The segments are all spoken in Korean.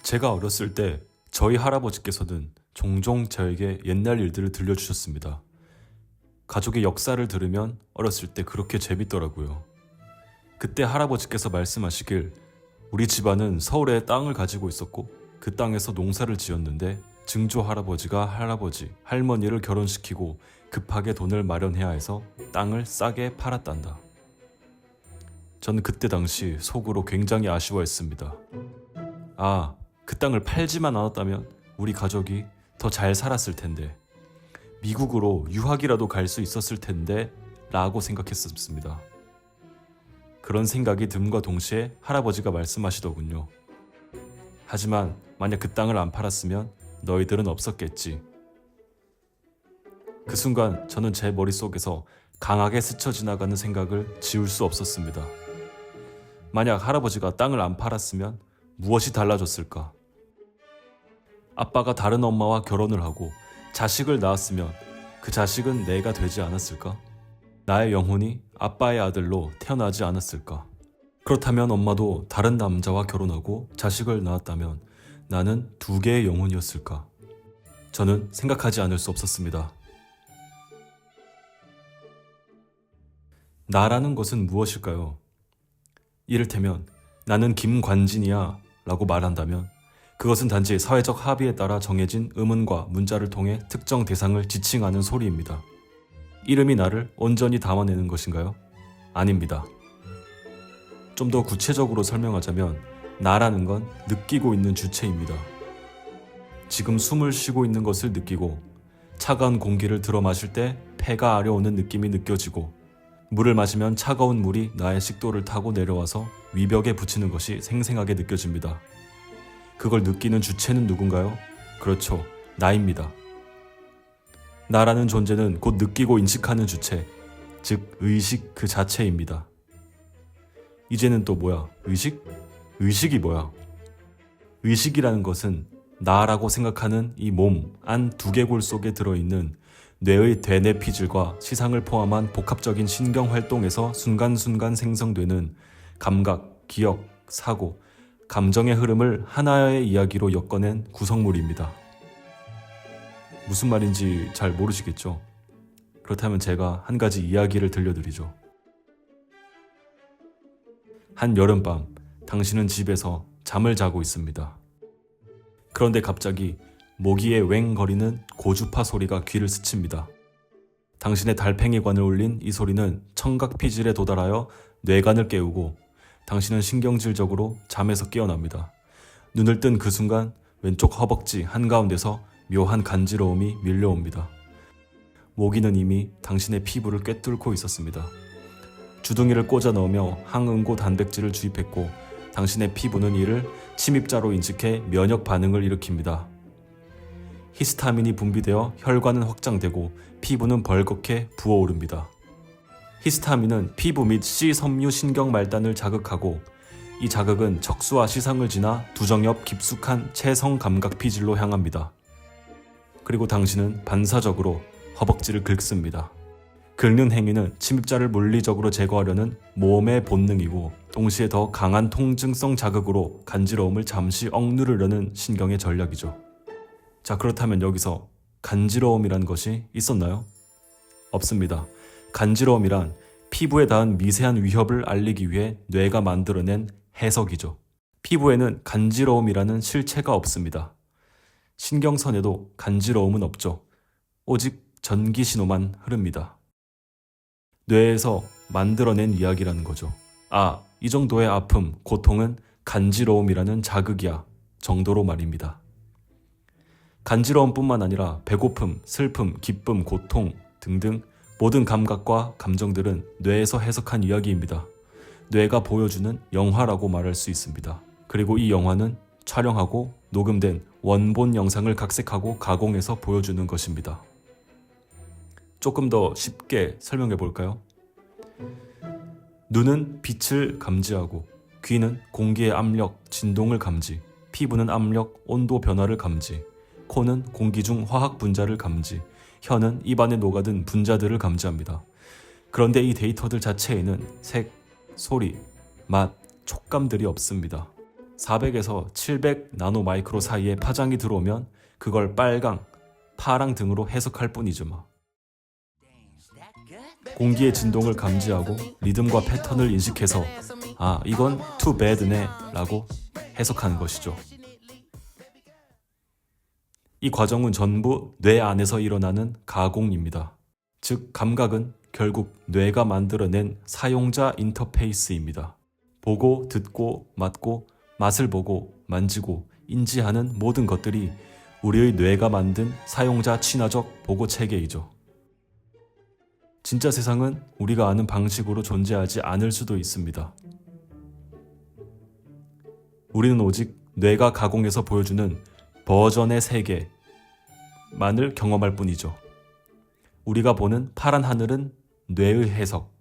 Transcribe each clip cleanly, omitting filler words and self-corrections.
제가 어렸을 때 저희 할아버지께서는 종종 저에게 옛날 일들을 들려주셨습니다. 가족의 역사를 들으면 어렸을 때 그렇게 재밌더라고요. 그때 할아버지께서 말씀하시길 우리 집안은 서울에 땅을 가지고 있었고 그 땅에서 농사를 지었는데 증조 할아버지가 할아버지, 할머니를 결혼시키고 급하게 돈을 마련해야 해서 땅을 싸게 팔았단다. 저는 그때 당시 속으로 굉장히 아쉬워했습니다. 아, 그 땅을 팔지만 않았다면 우리 가족이 더 잘 살았을 텐데, 미국으로 유학이라도 갈 수 있었을 텐데 라고 생각했었습니다. 그런 생각이 듦과 동시에 할아버지가 말씀하시더군요. 하지만 만약 그 땅을 안 팔았으면 너희들은 없었겠지. 그 순간 저는 제 머릿속에서 강하게 스쳐 지나가는 생각을 지울 수 없었습니다. 만약 할아버지가 땅을 안 팔았으면 무엇이 달라졌을까? 아빠가 다른 엄마와 결혼을 하고 자식을 낳았으면 그 자식은 내가 되지 않았을까? 나의 영혼이 아빠의 아들로 태어나지 않았을까? 그렇다면 엄마도 다른 남자와 결혼하고 자식을 낳았다면 나는 두 개의 영혼이었을까? 저는 생각하지 않을 수 없었습니다. 나라는 것은 무엇일까요? 이를테면 나는 김관진이야 라고 말한다면 그것은 단지 사회적 합의에 따라 정해진 음운과 문자를 통해 특정 대상을 지칭하는 소리입니다. 이름이 나를 온전히 담아내는 것인가요? 아닙니다. 좀 더 구체적으로 설명하자면 나라는 건 느끼고 있는 주체입니다. 지금 숨을 쉬고 있는 것을 느끼고 차가운 공기를 들어 마실 때 폐가 아려오는 느낌이 느껴지고 물을 마시면 차가운 물이 나의 식도를 타고 내려와서 위벽에 붙이는 것이 생생하게 느껴집니다. 그걸 느끼는 주체는 누군가요? 그렇죠, 나입니다. 나라는 존재는 곧 느끼고 인식하는 주체, 즉 의식 그 자체입니다. 이제는 또 뭐야? 의식? 의식이 뭐야? 의식이라는 것은 나라고 생각하는 이 몸 안 두개골 속에 들어있는 뇌의 대뇌피질과 시상을 포함한 복합적인 신경활동에서 순간순간 생성되는 감각, 기억, 사고, 감정의 흐름을 하나의 이야기로 엮어낸 구성물입니다. 무슨 말인지 잘 모르시겠죠? 그렇다면 제가 한 가지 이야기를 들려드리죠. 한 여름밤, 당신은 집에서 잠을 자고 있습니다. 그런데 갑자기 모기의 웽거리는 고주파 소리가 귀를 스칩니다. 당신의 달팽이관을 울린 이 소리는 청각피질에 도달하여 뇌관을 깨우고 당신은 신경질적으로 잠에서 깨어납니다. 눈을 뜬 그 순간 왼쪽 허벅지 한가운데서 묘한 간지러움이 밀려옵니다. 모기는 이미 당신의 피부를 꿰뚫고 있었습니다. 주둥이를 꽂아 넣으며 항응고 단백질을 주입했고 당신의 피부는 이를 침입자로 인식해 면역 반응을 일으킵니다. 히스타민이 분비되어 혈관은 확장되고 피부는 벌겋게 부어오릅니다. 히스타민은 피부 및 C섬유 신경 말단을 자극하고 이 자극은 척수와 시상을 지나 두정 옆 깊숙한 체성 감각 피질로 향합니다. 그리고 당신은 반사적으로 허벅지를 긁습니다. 긁는 행위는 침입자를 물리적으로 제거하려는 몸의 본능이고 동시에 더 강한 통증성 자극으로 간지러움을 잠시 억누르려는 신경의 전략이죠. 자, 그렇다면 여기서 간지러움이란 것이 있었나요? 없습니다. 간지러움이란 피부에 닿은 미세한 위협을 알리기 위해 뇌가 만들어낸 해석이죠. 피부에는 간지러움이라는 실체가 없습니다. 신경선에도 간지러움은 없죠. 오직 전기신호만 흐릅니다. 뇌에서 만들어낸 이야기라는 거죠. 아, 이 정도의 아픔, 고통은 간지러움이라는 자극이야 정도로 말입니다. 간지러움뿐만 아니라 배고픔, 슬픔, 기쁨, 고통 등등 모든 감각과 감정들은 뇌에서 해석한 이야기입니다. 뇌가 보여주는 영화라고 말할 수 있습니다. 그리고 이 영화는 촬영하고 녹음된 원본 영상을 각색하고 가공해서 보여주는 것입니다. 조금 더 쉽게 설명해 볼까요? 눈은 빛을 감지하고 귀는 공기의 압력, 진동을 감지, 피부는 압력, 온도 변화를 감지, 코는 공기 중 화학 분자를 감지, 혀는 입안에 녹아든 분자들을 감지합니다. 그런데 이 데이터들 자체에는 색, 소리, 맛, 촉감들이 없습니다. 400에서 700 나노마이크로 사이에 파장이 들어오면 그걸 빨강, 파랑 등으로 해석할 뿐이죠 뭐. 공기의 진동을 감지하고 리듬과 패턴을 인식해서 아, 이건 too bad네 라고 해석하는 것이죠. 이 과정은 전부 뇌 안에서 일어나는 가공입니다. 즉, 감각은 결국 뇌가 만들어낸 사용자 인터페이스입니다. 보고, 듣고, 맡고, 맛을 보고, 만지고, 인지하는 모든 것들이 우리의 뇌가 만든 사용자 친화적 보고 체계이죠. 진짜 세상은 우리가 아는 방식으로 존재하지 않을 수도 있습니다. 우리는 오직 뇌가 가공해서 보여주는 버전의 세계만을 경험할 뿐이죠. 우리가 보는 파란 하늘은 뇌의 해석,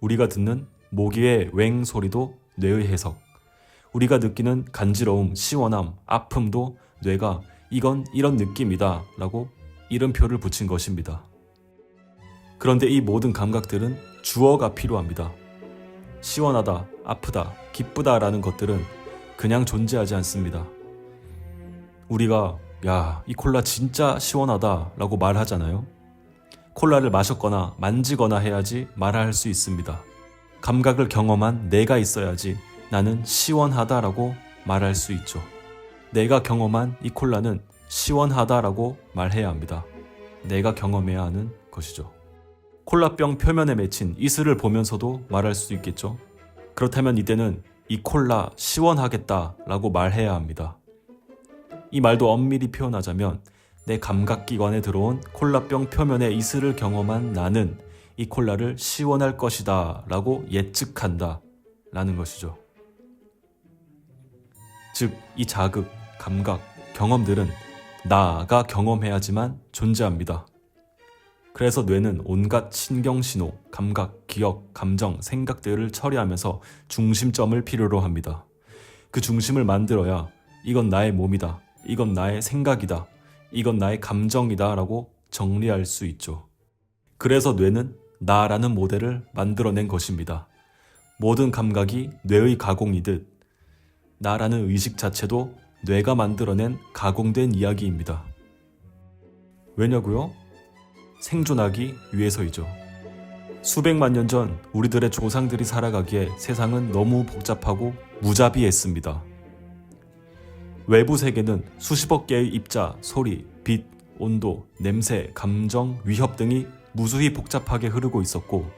우리가 듣는 모기의 웽 소리도 뇌의 해석, 우리가 느끼는 간지러움, 시원함, 아픔도 뇌가 이건 이런 느낌이다 라고 이름표를 붙인 것입니다. 그런데 이 모든 감각들은 주어가 필요합니다. 시원하다, 아프다, 기쁘다 라는 것들은 그냥 존재하지 않습니다. 우리가 야, 이 콜라 진짜 시원하다 라고 말하잖아요. 콜라를 마셨거나 만지거나 해야지 말할 수 있습니다. 감각을 경험한 내가 있어야지 나는 시원하다 라고 말할 수 있죠. 내가 경험한 이 콜라는 시원하다 라고 말해야 합니다. 내가 경험해야 하는 것이죠. 콜라병 표면에 맺힌 이슬을 보면서도 말할 수 있겠죠. 그렇다면 이때는 이 콜라 시원하겠다 라고 말해야 합니다. 이 말도 엄밀히 표현하자면 내 감각기관에 들어온 콜라병 표면의 이슬을 경험한 나는 이 콜라를 시원할 것이다 라고 예측한다 라는 것이죠. 즉, 이 자극, 감각, 경험들은 나가 경험해야지만 존재합니다. 그래서 뇌는 온갖 신경신호, 감각, 기억, 감정, 생각들을 처리하면서 중심점을 필요로 합니다. 그 중심을 만들어야 이건 나의 몸이다, 이건 나의 생각이다, 이건 나의 감정이다 라고 정리할 수 있죠. 그래서 뇌는 나라는 모델을 만들어낸 것입니다. 모든 감각이 뇌의 가공이듯 나라는 의식 자체도 뇌가 만들어낸 가공된 이야기입니다. 왜냐고요? 생존하기 위해서이죠. 수백만 년 전 우리들의 조상들이 살아가기에 세상은 너무 복잡하고 무자비했습니다. 외부 세계는 수십억 개의 입자, 소리, 빛, 온도, 냄새, 감정, 위협 등이 무수히 복잡하게 흐르고 있었고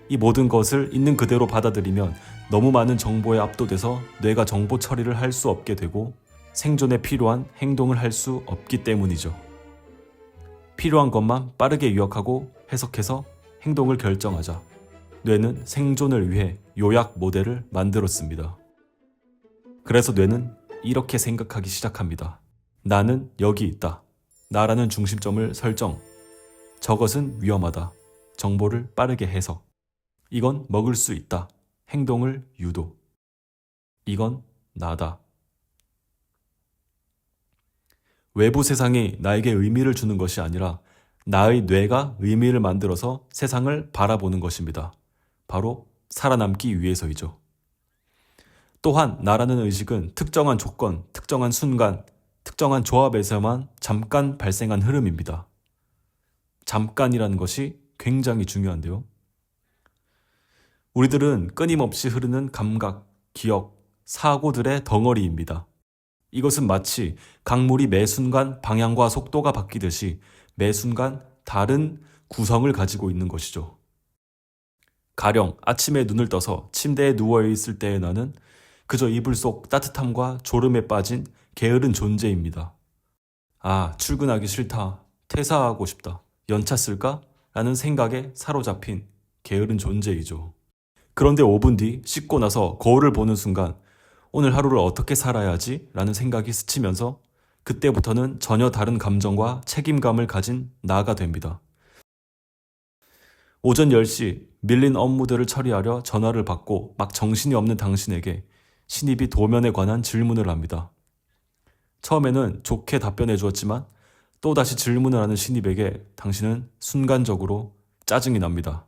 이 모든 것을 있는 그대로 받아들이면 너무 많은 정보에 압도돼서 뇌가 정보 처리를 할 수 없게 되고 생존에 필요한 행동을 할 수 없기 때문이죠. 필요한 것만 빠르게 유학하고 해석해서 행동을 결정하자. 뇌는 생존을 위해 요약 모델을 만들었습니다. 그래서 뇌는 이렇게 생각하기 시작합니다. 나는 여기 있다. 나라는 중심점을 설정. 저것은 위험하다. 정보를 빠르게 해석. 이건 먹을 수 있다. 행동을 유도. 이건 나다. 외부 세상이 나에게 의미를 주는 것이 아니라 나의 뇌가 의미를 만들어서 세상을 바라보는 것입니다. 바로 살아남기 위해서이죠. 또한 나라는 의식은 특정한 조건, 특정한 순간, 특정한 조합에서만 잠깐 발생한 흐름입니다. 잠깐이라는 것이 굉장히 중요한데요. 우리들은 끊임없이 흐르는 감각, 기억, 사고들의 덩어리입니다. 이것은 마치 강물이 매 순간 방향과 속도가 바뀌듯이 매 순간 다른 구성을 가지고 있는 것이죠. 가령 아침에 눈을 떠서 침대에 누워있을 때의 나는 그저 이불 속 따뜻함과 졸음에 빠진 게으른 존재입니다. 아, 출근하기 싫다. 퇴사하고 싶다. 연차 쓸까? 라는 생각에 사로잡힌 게으른 존재이죠. 그런데 5분 뒤 씻고 나서 거울을 보는 순간 오늘 하루를 어떻게 살아야지? 라는 생각이 스치면서 그때부터는 전혀 다른 감정과 책임감을 가진 나가 됩니다. 오전 10시 밀린 업무들을 처리하려 전화를 받고 막 정신이 없는 당신에게 신입이 도면에 관한 질문을 합니다. 처음에는 좋게 답변해 주었지만 또다시 질문을 하는 신입에게 당신은 순간적으로 짜증이 납니다.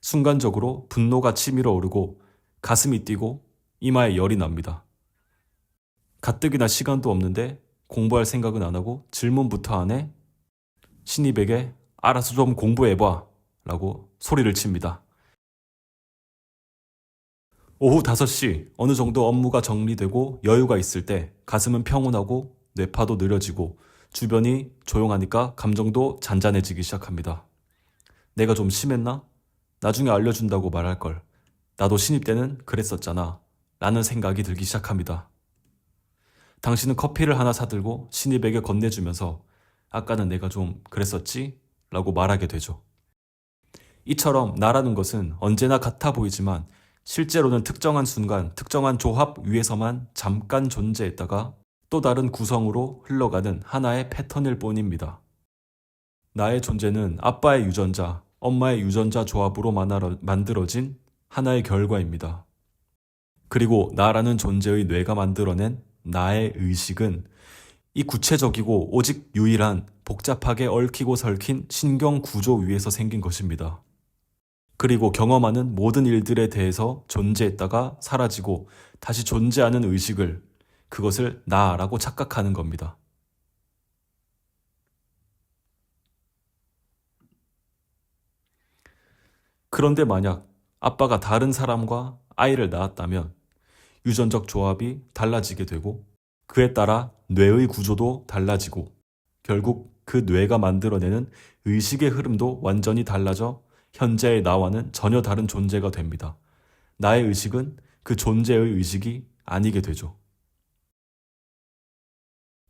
순간적으로 분노가 치밀어 오르고 가슴이 뛰고 이마에 열이 납니다. 가뜩이나 시간도 없는데 공부할 생각은 안 하고 질문부터 안 해? 신입에게 알아서 좀 공부해봐 라고 소리를 칩니다. 오후 5시 어느 정도 업무가 정리되고 여유가 있을 때 가슴은 평온하고 뇌파도 느려지고 주변이 조용하니까 감정도 잔잔해지기 시작합니다. 내가 좀 심했나? 나중에 알려준다고 말할걸. 나도 신입 때는 그랬었잖아 라는 생각이 들기 시작합니다. 당신은 커피를 하나 사들고 신입에게 건네주면서 아까는 내가 좀 그랬었지? 라고 말하게 되죠. 이처럼 나라는 것은 언제나 같아 보이지만 실제로는 특정한 순간, 특정한 조합 위에서만 잠깐 존재했다가 또 다른 구성으로 흘러가는 하나의 패턴일 뿐입니다. 나의 존재는 아빠의 유전자, 엄마의 유전자 조합으로 만들어진 하나의 결과입니다. 그리고 나라는 존재의 뇌가 만들어낸 나의 의식은 이 구체적이고 오직 유일한 복잡하게 얽히고 설킨 신경 구조 위에서 생긴 것입니다. 그리고 경험하는 모든 일들에 대해서 존재했다가 사라지고 다시 존재하는 의식을, 그것을 나라고 착각하는 겁니다. 그런데 만약 아빠가 다른 사람과 아이를 낳았다면 유전적 조합이 달라지게 되고 그에 따라 뇌의 구조도 달라지고 결국 그 뇌가 만들어내는 의식의 흐름도 완전히 달라져 현재의 나와는 전혀 다른 존재가 됩니다. 나의 의식은 그 존재의 의식이 아니게 되죠.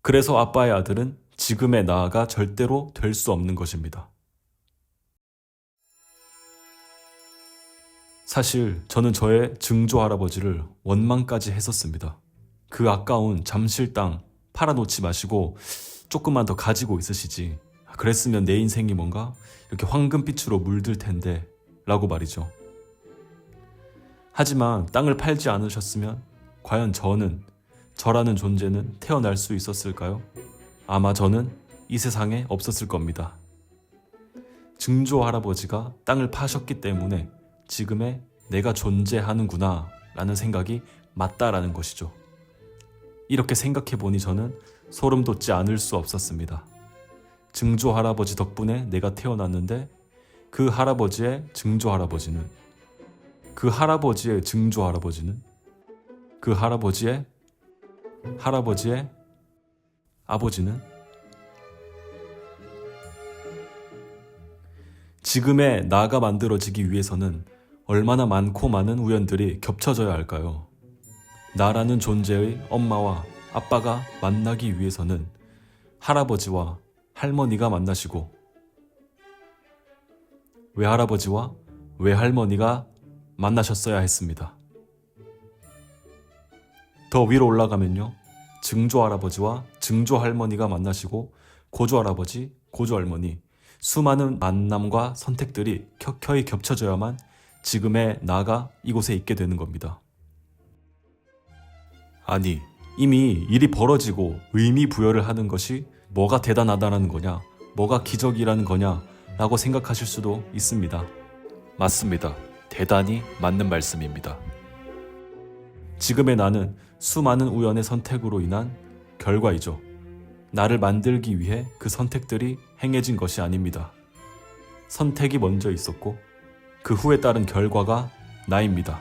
그래서 아빠의 아들은 지금의 나가 절대로 될 수 없는 것입니다. 사실 저는 저의 증조 할아버지를 원망까지 했었습니다. 그 아까운 잠실 땅 팔아놓지 마시고 조금만 더 가지고 있으시지. 그랬으면 내 인생이 뭔가 이렇게 황금빛으로 물들 텐데 라고 말이죠. 하지만 땅을 팔지 않으셨으면 과연 저라는 존재는 태어날 수 있었을까요? 아마 저는 이 세상에 없었을 겁니다. 증조 할아버지가 땅을 파셨기 때문에 지금의 내가 존재하는구나 라는 생각이 맞다라는 것이죠. 이렇게 생각해보니 저는 소름 돋지 않을 수 없었습니다. 증조 할아버지 덕분에 내가 태어났는데 그 할아버지의 증조 할아버지는, 그 할아버지의 증조 할아버지는, 그 할아버지의 아버지는 지금의 나가 만들어지기 위해서는 얼마나 많고 많은 우연들이 겹쳐져야 할까요? 나라는 존재의 엄마와 아빠가 만나기 위해서는 할아버지와 할머니가 만나시고 외할아버지와 외할머니가 만나셨어야 했습니다. 더 위로 올라가면요, 증조할아버지와 증조할머니가 만나시고 고조할아버지, 고조할머니, 수많은 만남과 선택들이 켜켜이 겹쳐져야만 지금의 나가 이곳에 있게 되는 겁니다. 아니, 이미 일이 벌어지고 의미 부여를 하는 것이 뭐가 대단하다는 거냐, 뭐가 기적이라는 거냐 라고 생각하실 수도 있습니다. 맞습니다. 대단히 맞는 말씀입니다. 지금의 나는 수많은 우연의 선택으로 인한 결과이죠. 나를 만들기 위해 그 선택들이 행해진 것이 아닙니다. 선택이 먼저 있었고 그 후에 따른 결과가 나입니다.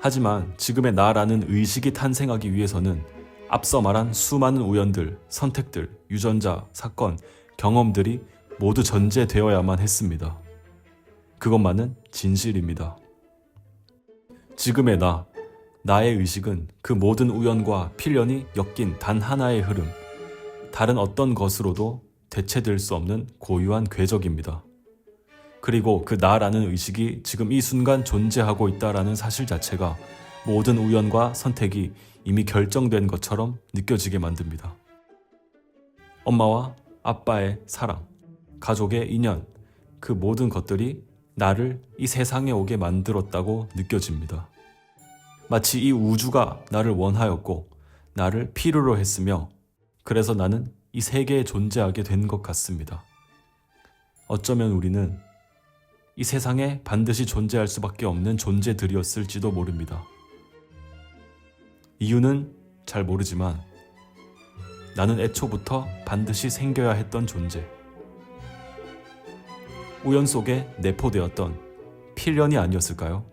하지만 지금의 나라는 의식이 탄생하기 위해서는 앞서 말한 수많은 우연들, 선택들, 유전자, 사건, 경험들이 모두 전제되어야만 했습니다. 그것만은 진실입니다. 지금의 나의 의식은 그 모든 우연과 필연이 엮인 단 하나의 흐름, 다른 어떤 것으로도 대체될 수 없는 고유한 궤적입니다. 그리고 그 나라는 의식이 지금 이 순간 존재하고 있다라는 사실 자체가 모든 우연과 선택이 이미 결정된 것처럼 느껴지게 만듭니다. 엄마와 아빠의 사랑, 가족의 인연, 그 모든 것들이 나를 이 세상에 오게 만들었다고 느껴집니다. 마치 이 우주가 나를 원하였고 나를 필요로 했으며 그래서 나는 이 세계에 존재하게 된 것 같습니다. 어쩌면 우리는 이 세상에 반드시 존재할 수밖에 없는 존재들이었을지도 모릅니다. 이유는 잘 모르지만 나는 애초부터 반드시 생겨야 했던 존재. 우연 속에 내포되었던 필연이 아니었을까요?